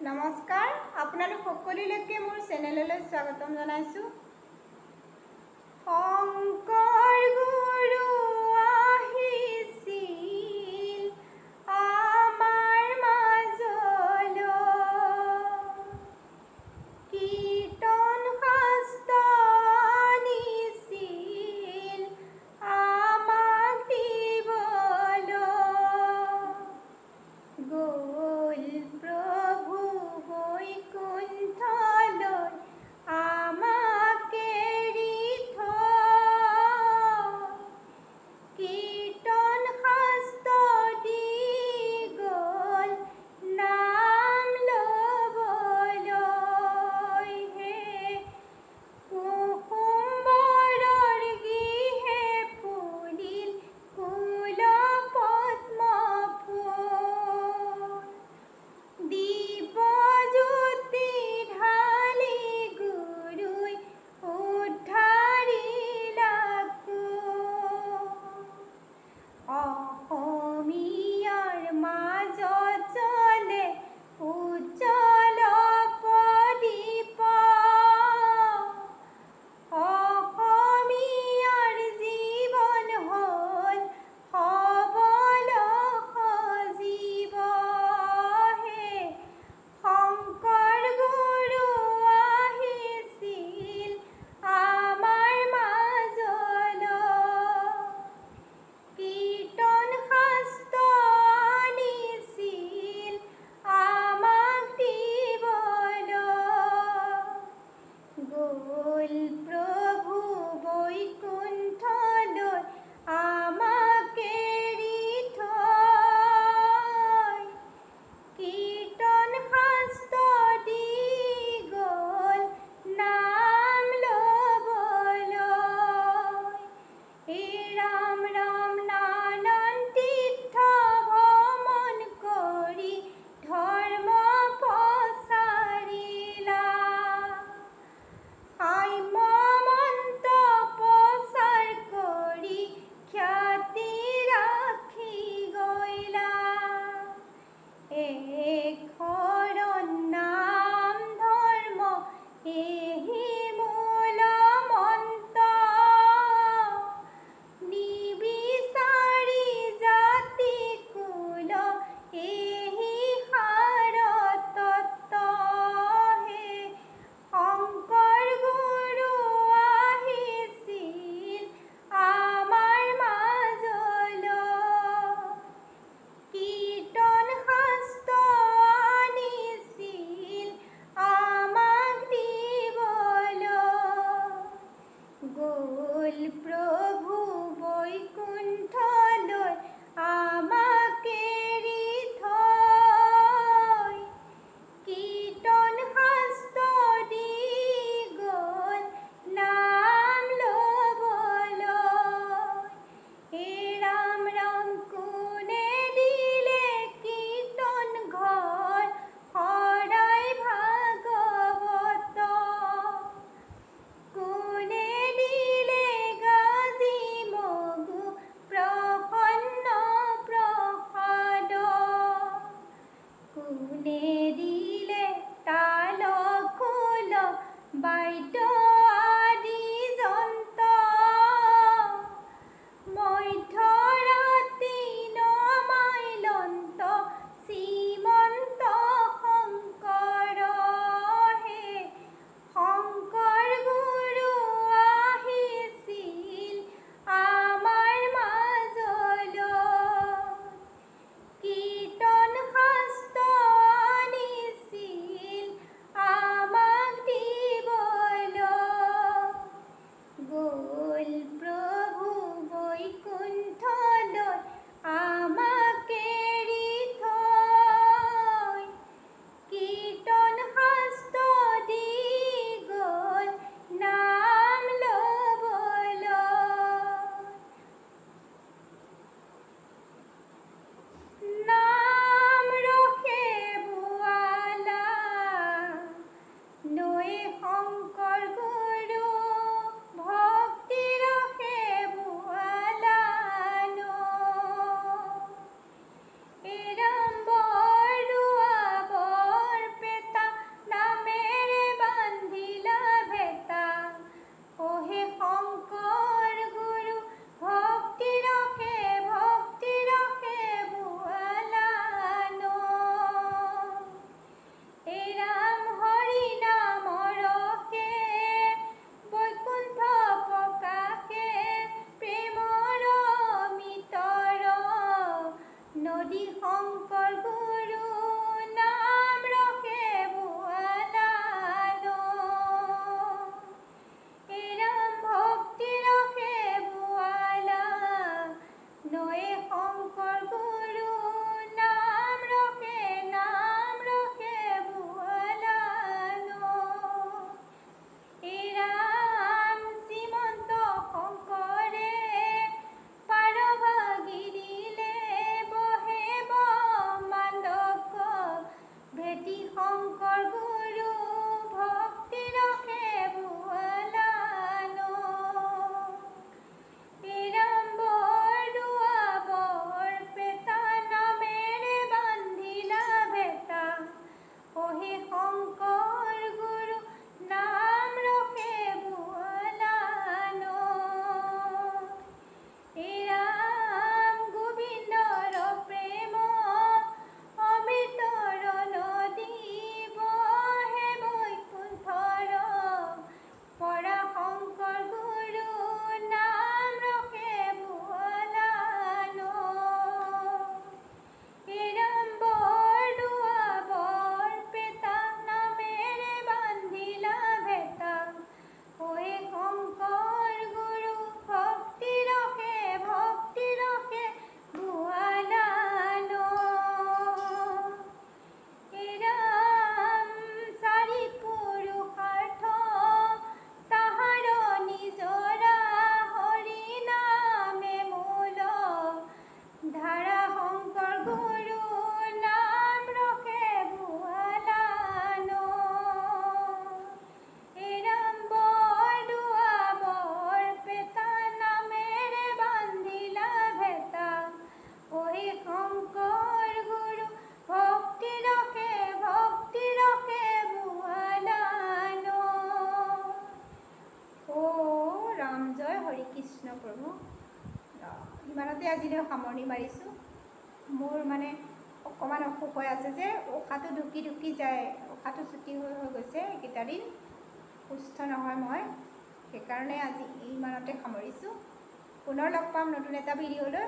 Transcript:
নমস্কাৰ, আপোনালোক সকলোলৈকে মোৰ চেনেললৈ স্বাগতম জনাইছোঁ। শংকৰ গুৰু আহিছিল আমাৰ মাজলৈ, কীৰ্তন শাস্ত্ৰ নিছিল আমাক দিবলৈ, গ'ল প্ৰভু বৈকুণ্ঠলৈ আমাক এৰি থৈ, কীৰ্তন শাস্ত্ৰ দি গ'ল নাম ল'বলৈ। হে কুসুম্বৰৰ গৃহে ফুলিল কুল পদ্ম ফুল, দিব্যজ্যোতি ঢালি গুৰুই উদ্ধাৰিলা কুল। অসমীয়াৰ মাজত জ্বলে উজ্জ্বল প্ৰদীপ, অসমীয়াৰ জীৱন হ'ল সবল সজীৱ। হে শংকৰ গুৰু আহিছিল আমাৰ মাজলৈ, কীৰ্তন শাস্ত্ৰ নিছিল আমাক দিবলৈ, গ'ল প্ৰভু বৈকুণ্ঠলৈ আমাক এৰি থৈ, কীৰ্তন শাস্ত্ৰ দি গ'ল নাম ল'বলৈ। হে ৰাম ৰাম নানান তীৰ্থ ভ্ৰমণ কৰি ধৰ্ম প্ৰচাৰিলা, সাম্য মন্ত্ৰ প্ৰচাৰ কৰি খ্যাতি ৰাখি গ'লা। এক শৰণ নাম ধৰ্ম এহি মূল মন্ত্ৰ, নিবিচাৰি জাতি কুল এহি সাৰ তত্ত্ব। হে শংকৰ গুৰু আহিছিল আমাৰ মাজলৈ, কীৰ্তন শাস্ত্ৰ নিছিল আমাক দিবলৈ, গ'ল প্ৰভু বৈকুণ্ঠলৈ আমাক এৰি থৈ, কীৰ্তন শাস্ত্ৰ দি গ'ল নাম ল'বলৈ। হে ৰাম ৰাম কোনে দিলে কীৰ্তন ঘৰ শৰাই ভাগৱত, কোনে দিলে গাজি মগু প্ৰসন্ন প্ৰসাদ, কোনে দিলে তাল খোল বাদ্য আদি যন্ত্ৰ, মধ্যৰাতি নমাইলন্ত শ্ৰীমন্ত শংকৰ। হে শংকৰ গুৰু আহিছিল আমাৰ মাজলৈ, কীৰ্তন শাস্ত্ৰ নিছিল আমাক দিবলৈ, কৃষ্ণ প্ৰভু। ইমানতে আজিলৈ সামৰণি মাৰিছোঁ। মোৰ মানে অকণমান অসুখ হৈ আছে যে, উশাহটো ঢুকি ঢুকি যায়, উশাহটো ছুটি হৈ গৈছে এইকেইটা দিন, সুস্থ নহয় মই, সেইকাৰণে আজি ইমানতে সামৰিছোঁ। পুনৰ লগ পাম নতুন এটা ভিডিঅ'লৈ।